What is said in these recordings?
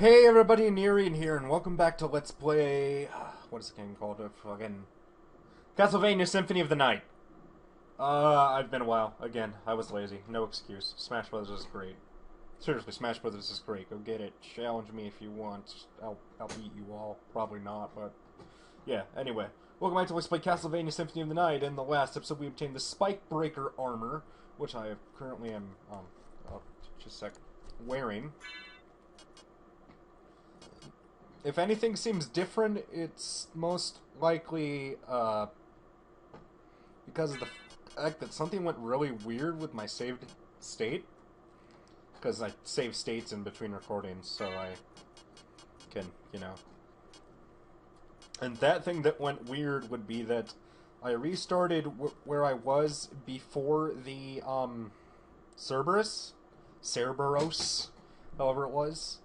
Hey everybody, Nerian here, and welcome back to Let's Play... what is the game called? Fucking... Castlevania Symphony of the Night. I've been a while. Again, I was lazy. No excuse. Smash Brothers is great. Seriously, Smash Brothers is great. Go get it. Challenge me if you want. I'll beat you all. Probably not, but... Yeah, anyway. Welcome back to Let's Play Castlevania Symphony of the Night. In the last episode, we obtained the Spike Breaker armor, which I currently am, just a sec, wearing. If anything seems different, it's most likely, because of the fact that something went really weird with my saved state. Because I save states in between recordings, so I can, you know. And that thing that went weird would be that I restarted where I was before the, Cerberus? However it was.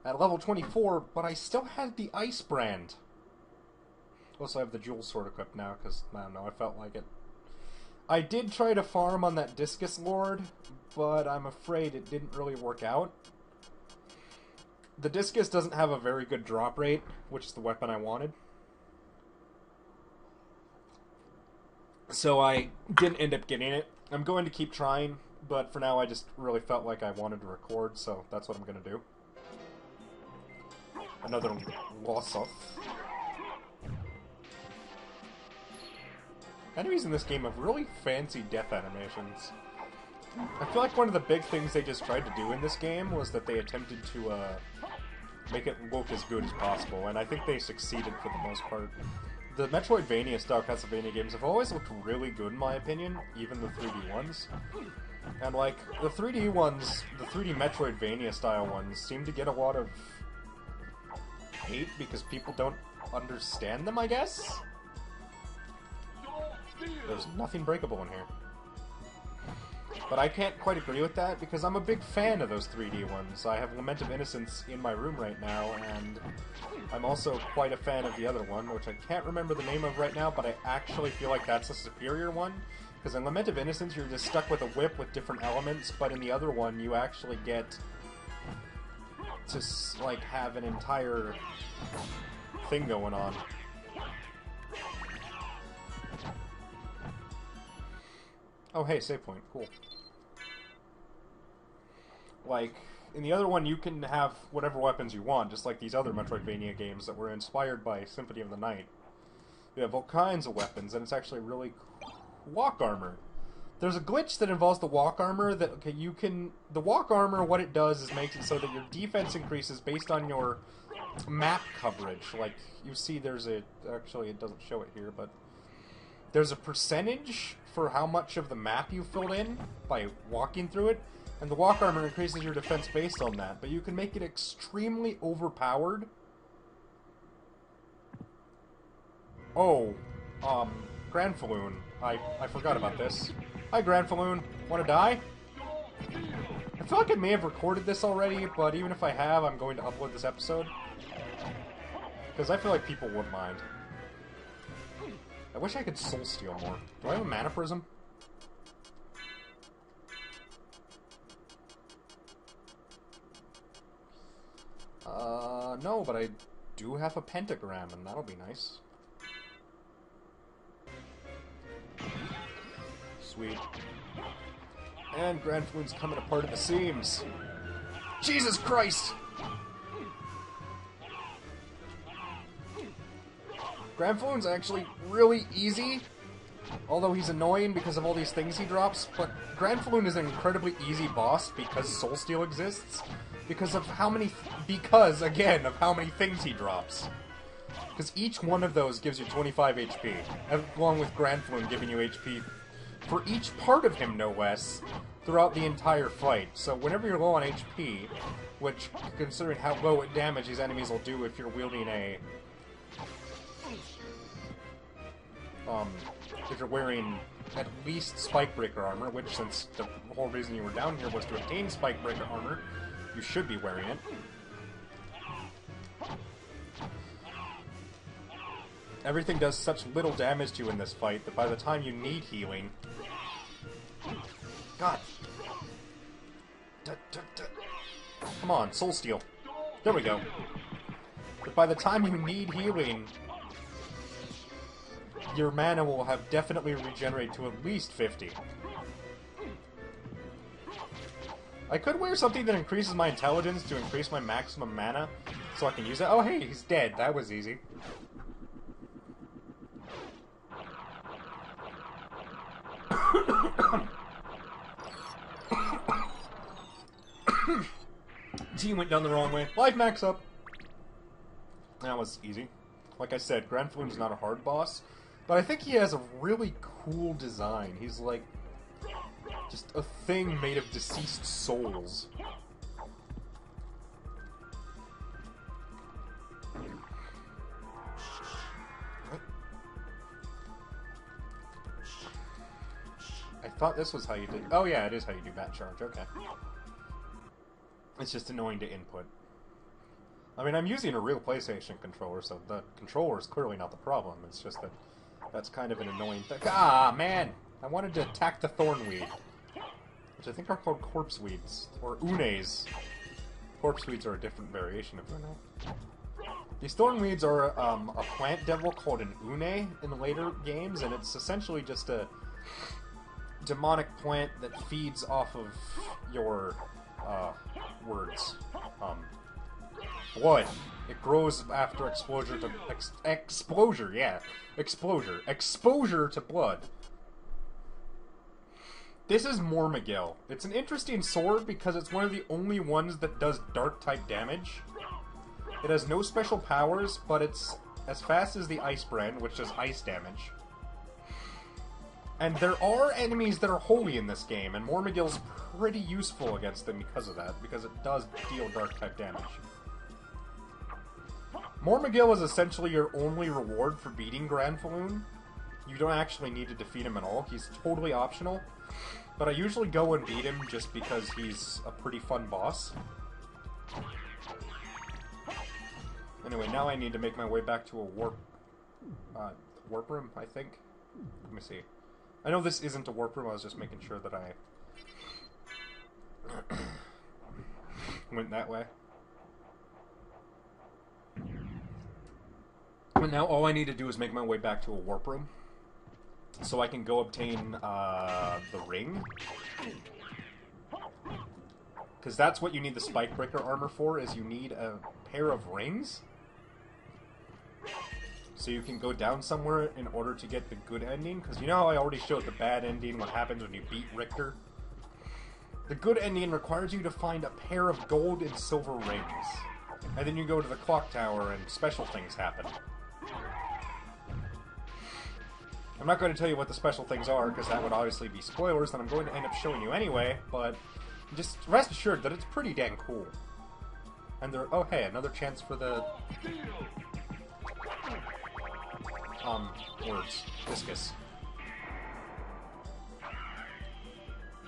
At level 24, but I still had the Ice Brand. Also, I have the Jewel Sword equipped now, because, I don't know, I felt like it. I did try to farm on that Discus Lord, but I'm afraid it didn't really work out. The Discus doesn't have a very good drop rate, which is the weapon I wanted. So I didn't end up getting it. I'm going to keep trying, but for now I just really felt like I wanted to record, so that's what I'm going to do. Another Lossoth. Enemies in this game have really fancy death animations. I feel like one of the big things they just tried to do in this game was that they attempted to make it look as good as possible, and I think they succeeded for the most part. The Metroidvania-style Castlevania games have always looked really good in my opinion, even the 3D ones. And like, the 3D ones, the 3D Metroidvania-style ones, seem to get a lot of hate because people don't understand them, I guess? There's nothing breakable in here. But I can't quite agree with that because I'm a big fan of those 3D ones. I have Lament of Innocence in my room right now, and I'm also quite a fan of the other one, which I can't remember the name of right now, but I actually feel like that's a superior one. Because in Lament of Innocence, you're just stuck with a whip with different elements, but in the other one, you actually get to, like, have an entire thing going on. Oh, hey, save point. Cool. Like, in the other one, you can have whatever weapons you want, just like these other Metroidvania games that were inspired by Symphony of the Night. You have all kinds of weapons, and it's actually really cool. Walk armor. There's a glitch that involves the walk armor that, okay, you can... The walk armor, what it does is makes it so that your defense increases based on your map coverage. Like, you see there's a... Actually, it doesn't show it here, but... There's a percentage for how much of the map you filled in by walking through it, and the walk armor increases your defense based on that, but you can make it extremely overpowered. Oh, Granfaloon. I forgot about this. Hi, Granfaloon. Want to die? I feel like I may have recorded this already, but even if I have, I'm going to upload this episode. Because I feel like people would mind. I wish I could soul steal more. Do I have a mana prism? No, but I do have a pentagram, and that'll be nice. Sweet. And Granfaloon's coming apart at the seams. Jesus Christ! Granfaloon's actually really easy, although he's annoying because of all these things he drops, but Granfaloon is an incredibly easy boss because Soul Steal exists, because of how many... Because, again, of how many things he drops. Because each one of those gives you 25 HP, along with Granfaloon giving you HP for each part of him, no less, throughout the entire fight. So whenever you're low on HP, which, considering how low damage these enemies will do if you're wielding a... if you're wearing at least Spike Breaker armor, which, since the whole reason you were down here was to obtain Spike Breaker armor, you should be wearing it. Everything does such little damage to you in this fight that by the time you need healing... God! Come on, Soul Steal. There we go. But by the time you need healing, your mana will have definitely regenerated to at least 50. I could wear something that increases my intelligence to increase my maximum mana, so I can use it. Oh hey, he's dead. That was easy. T went down the wrong way. Life max up. That was easy. Like I said, Granfaloon's not a hard boss, but I think he has a really cool design. He's like just a thing made of deceased souls. I thought this was how you did... Oh yeah, it is how you do bat charge, okay. It's just annoying to input. I mean, I'm using a real PlayStation controller, so the controller is clearly not the problem. It's just that that's kind of an annoying thing. Ah, man! I wanted to attack the thornweed, which I think are called corpse weeds, or unes. Corpse weeds are a different variation of une. These thornweeds are a plant devil called an une in the later games, and it's essentially just a demonic plant that feeds off of your blood. It grows after exposure to exposure to blood. This is Mormigil. It's an interesting sword because it's one of the only ones that does dark type damage. It has no special powers, but it's as fast as the Ice Brand, which does ice damage. And there are enemies that are holy in this game, and Mormigil's pretty useful against them because of that, because it does deal dark type damage. Mormigil is essentially your only reward for beating Granfaloon. You don't actually need to defeat him at all. He's totally optional. But I usually go and beat him just because he's a pretty fun boss. Anyway, now I need to make my way back to a warp room, I think. Let me see. I know this isn't a warp room, I was just making sure that I went that way. But now all I need to do is make my way back to a warp room, so I can go obtain the ring. Because that's what you need the Spike Breaker armor for, is you need a pair of rings. So you can go down somewhere in order to get the good ending. Because you know how I already showed the bad ending, what happens when you beat Richter? The good ending requires you to find a pair of gold and silver rings. And then you go to the clock tower and special things happen. I'm not going to tell you what the special things are, because that would obviously be spoilers that I'm going to end up showing you anyway, but just rest assured that it's pretty dang cool. And there... Oh, hey, another chance for the... words. Viscous.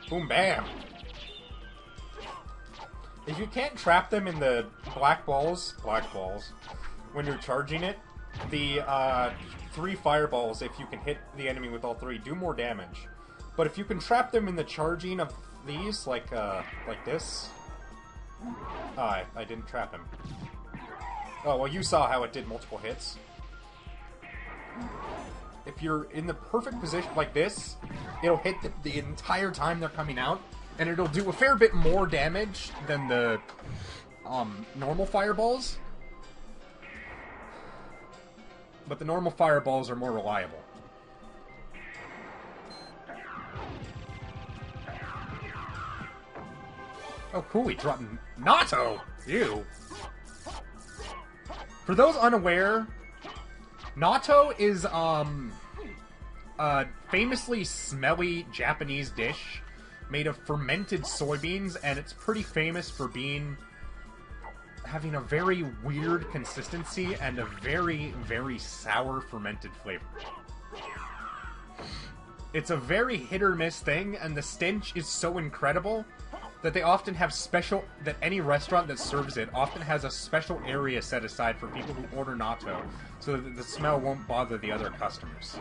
Boom, bam! If you can't trap them in the black balls, when you're charging it, the 3 fireballs, if you can hit the enemy with all 3, do more damage. But if you can trap them in the charging of these, like this... I didn't trap him. Oh, well, you saw how it did multiple hits. If you're in the perfect position like this, it'll hit the entire time they're coming out, and it'll do a fair bit more damage than the normal fireballs. But the normal fireballs are more reliable. Oh, cool, he dropped Natto! Ew. For those unaware, Natto is, a famously smelly Japanese dish made of fermented soybeans, and it's pretty famous for having a very weird consistency and a very, very sour fermented flavor. It's a very hit-or-miss thing, and the stench is so incredible that they often have that any restaurant that serves it often has a special area set aside for people who order natto, so that the smell won't bother the other customers.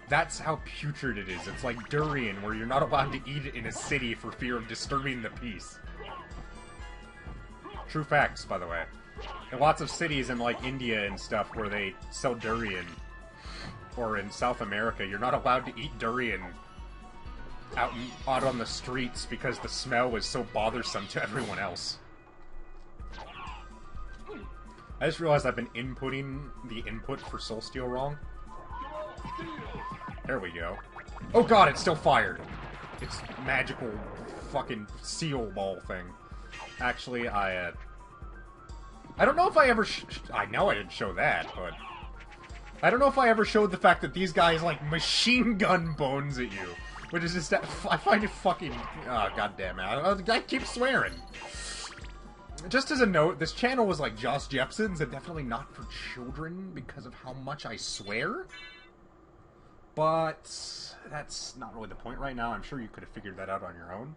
That's how putrid it is. It's like durian, where you're not allowed to eat it in a city for fear of disturbing the peace. True facts, by the way. In lots of cities in, like, India and stuff where they sell durian, or in South America, you're not allowed to eat durian out on the streets because the smell is so bothersome to everyone else. I just realized I've been inputting the input for Soulsteel wrong. There we go. Oh god, it's still fired! It's magical fucking seal ball thing. Actually, I don't know if I ever I know I didn't show that, but I don't know if I ever showed the fact that these guys, like, machine gun bones at you. Which is just, I find it fucking, oh, goddamn it. I keep swearing. Just as a note, this channel was like Joss Jepson's and definitely not for children because of how much I swear. But that's not really the point right now. I'm sure you could have figured that out on your own.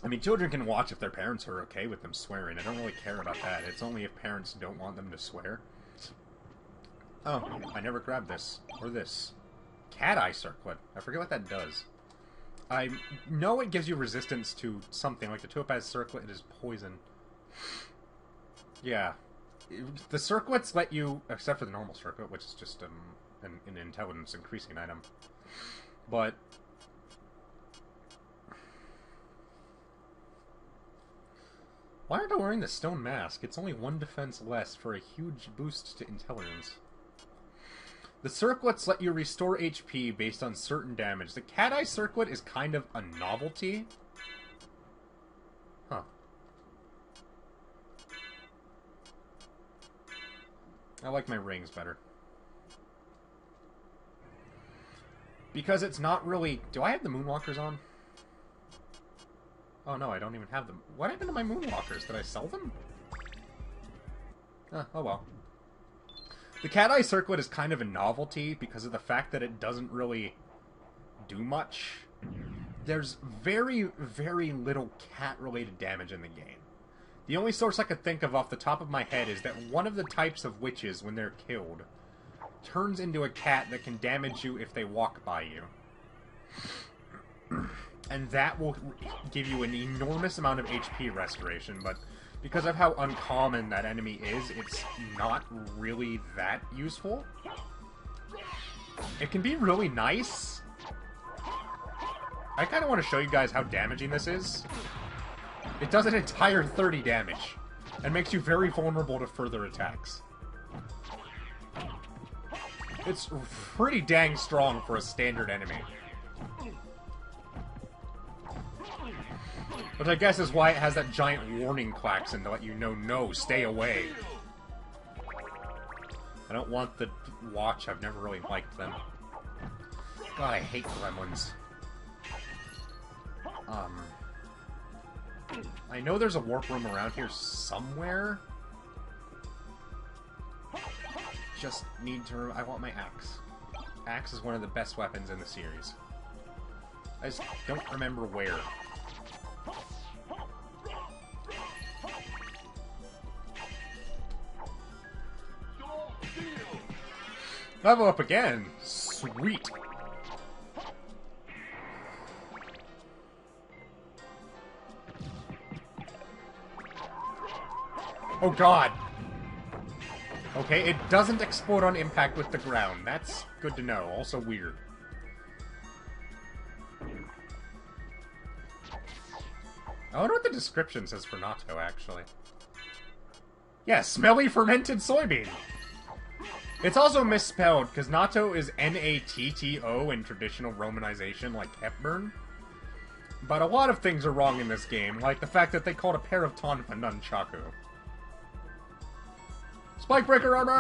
I mean, children can watch if their parents are okay with them swearing. I don't really care about that. It's only if parents don't want them to swear. Oh, I never grabbed this. Or this. Cat Eye Circlet. I forget what that does. I know it gives you resistance to something. Like the Topaz Circlet, it is poison. Yeah. The Circlets let you, except for the normal Circlet, which is just an intelligence increasing item. But why aren't I wearing the stone mask? It's only 1 defense less for a huge boost to intelligence. The Circlets let you restore HP based on certain damage. The Cat Eye Circlet is kind of a novelty. Huh. I like my rings better. Because it's not really... Do I have the Moonwalkers on? Oh no, I don't even have them. What happened to my Moonwalkers? Did I sell them? Oh well. The Cat Eye Circlet is kind of a novelty because of the fact that it doesn't really do much. There's very, very little cat-related damage in the game. The only source I could think of off the top of my head is that one of the types of witches, when they're killed, turns into a cat that can damage you if they walk by you. And that will give you an enormous amount of HP restoration, but because of how uncommon that enemy is, it's not really that useful. It can be really nice. I kind of want to show you guys how damaging this is. It does an entire 30 damage, and makes you very vulnerable to further attacks. It's pretty dang strong for a standard enemy. Which I guess is why it has that giant warning klaxon to let you know, no, stay away. I don't want the watch, I've never really liked them. God, I hate gremlins. I know there's a warp room around here somewhere. Just need to... I want my axe. Axe is one of the best weapons in the series. I just don't remember where. Level up again! Sweet! Oh god! Okay, it doesn't explode on impact with the ground. That's good to know. Also weird. I wonder what the description says for natto, actually. Yeah, smelly fermented soybean! It's also misspelled, because natto is N-A-T-T-O in traditional Romanization, like Hepburn. But a lot of things are wrong in this game, like the fact that they called a pair of tonfa nunchaku. Spikebreaker armor!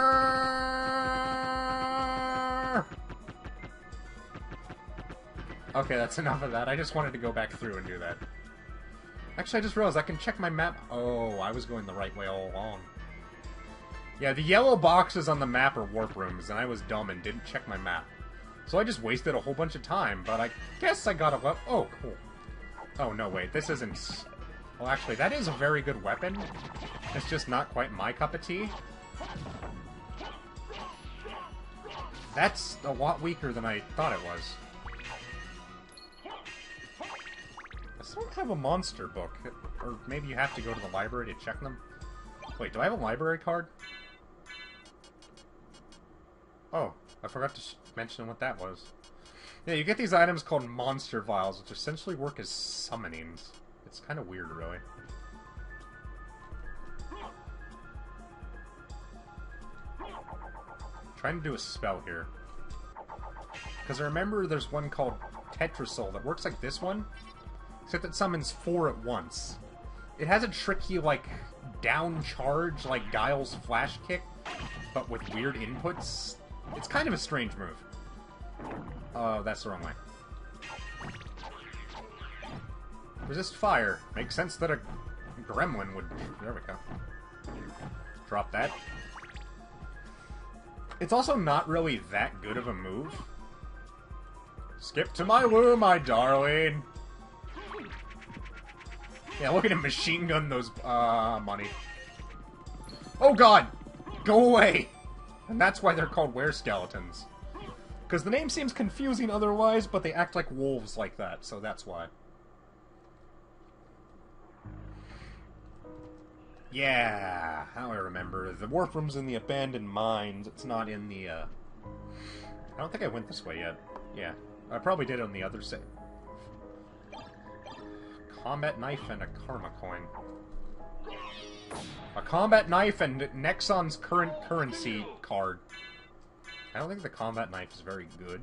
Okay, that's enough of that. I just wanted to go back through and do that. Actually, I just realized I can check my map. Oh, I was going the right way all along. Yeah, the yellow boxes on the map are warp rooms, and I was dumb and didn't check my map. So I just wasted a whole bunch of time, but I guess I got a weapon. Oh, cool. Oh, no, wait, this isn't... Well, actually, that is a very good weapon. It's just not quite my cup of tea. That's a lot weaker than I thought it was. A These don't have a monster book. Or maybe you have to go to the library to check them. Wait, do I have a library card? Oh, I forgot to mention what that was. Yeah, you get these items called monster vials, which essentially work as summonings. It's kind of weird, really. Trying to do a spell here. Because I remember there's one called Tetrasol that works like this one, except it summons 4 at once. It has a tricky, like, down charge, like Guile's Flash Kick, but with weird inputs. It's kind of a strange move. That's the wrong way. Resist fire. Makes sense that a gremlin would... There we go. Drop that. It's also not really that good of a move. Skip to my woo, my darling! Yeah, look at him machine gun those, money. Oh god! Go away! And that's why they're called were-skeletons. Because the name seems confusing otherwise, but they act like wolves like that, so that's why. Yeah, how I remember. The warp room's in the abandoned mines. It's not in the, I don't think I went this way yet. Yeah, I probably did on the other side. Combat knife and a karma coin. A combat knife and Nexon's current currency card. I don't think the combat knife is very good.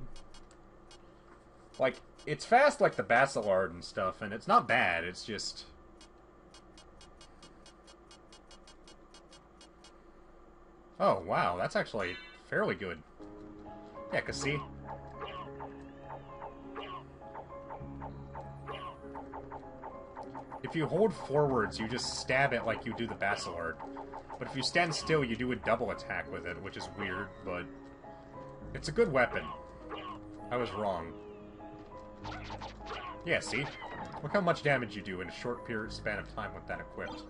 Like, it's fast like the Basilard and stuff, and it's not bad, it's just... Oh, wow, that's actually fairly good. Yeah, 'cause see... If you hold forwards, you just stab it like you do the Basilard. But if you stand still, you do a double attack with it, which is weird, but... It's a good weapon. I was wrong. Yeah, see? Look how much damage you do in a short period span of time with that equipped.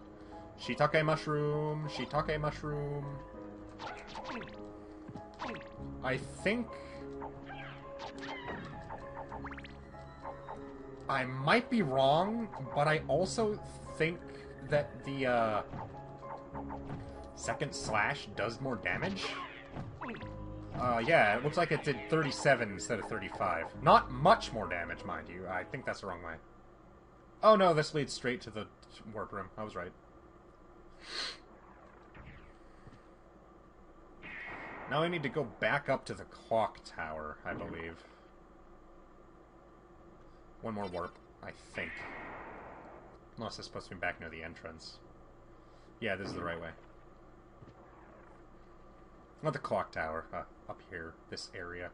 Shiitake mushroom, shiitake mushroom... I think... I might be wrong, but I also think that the, second slash does more damage. Yeah, it looks like it did 37 instead of 35. Not much more damage, mind you. I think that's the wrong way. Oh no, this leads straight to the warp room. I was right. Now I need to go back up to the clock tower, I believe. One more warp, I think. Unless it's supposed to be back near the entrance. Yeah, this is the right way. Not the clock tower, up here, this area.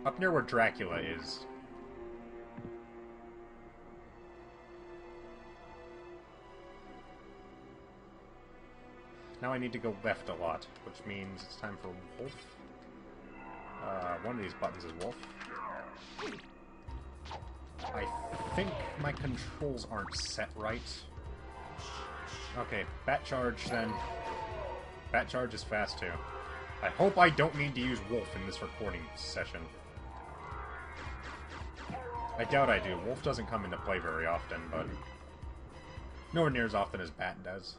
Up near where Dracula is. Now I need to go left a lot, which means it's time for Wolf. One of these buttons is Wolf. I think my controls aren't set right. Okay, Bat Charge then. Bat Charge is fast too. I hope I don't need to use Wolf in this recording session. I doubt I do. Wolf doesn't come into play very often, but nowhere near as often as Bat does.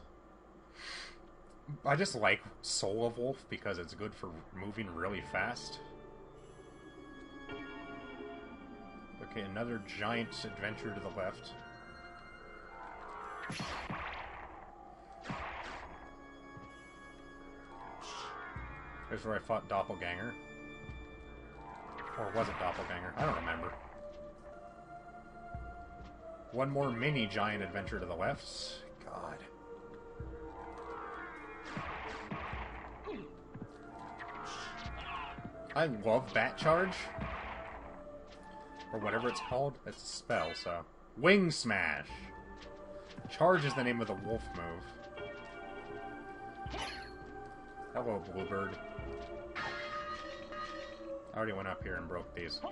I just like Soul of Wolf because it's good for moving really fast. Okay, another giant adventure to the left. Here's where I fought Doppelganger. Or was it Doppelganger? I don't remember. One more mini giant adventure to the left. God. I love Bat Charge. Or whatever it's called. It's a spell, so... Wing Smash! Charge is the name of the wolf move. Hello, Bluebird. I already went up here and broke these.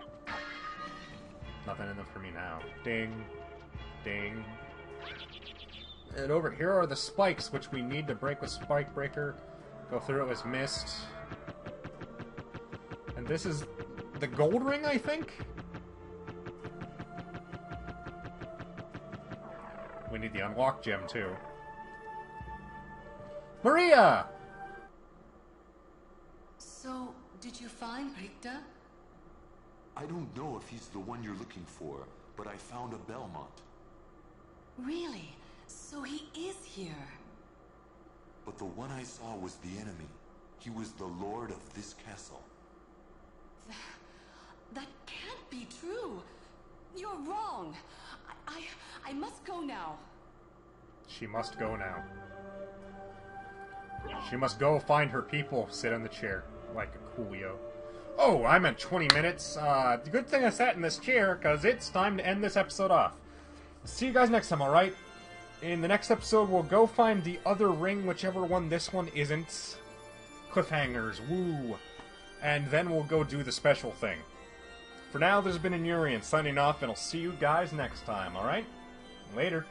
Nothing in them for me now. Ding. Ding. And over here are the spikes, which we need to break with Spike Breaker. Go through it with Mist. And this is the gold ring, I think? We need the unlock gem, too. Maria! So, did you find Richter? I don't know if he's the one you're looking for, but I found a Belmont. Really? So he is here? But the one I saw was the enemy. He was the lord of this castle. That can't be true. You're wrong. I must go now. She must go now. She must go find her people, sit in the chair, like a coolio. Oh, I meant 20 minutes. Good thing I sat in this chair, because it's time to end this episode off. See you guys next time, alright? In the next episode, we'll go find the other ring, whichever one this one isn't. Cliffhangers, woo. And then we'll go do the special thing. For now, this has been Inurian signing off, and I'll see you guys next time, alright? Later.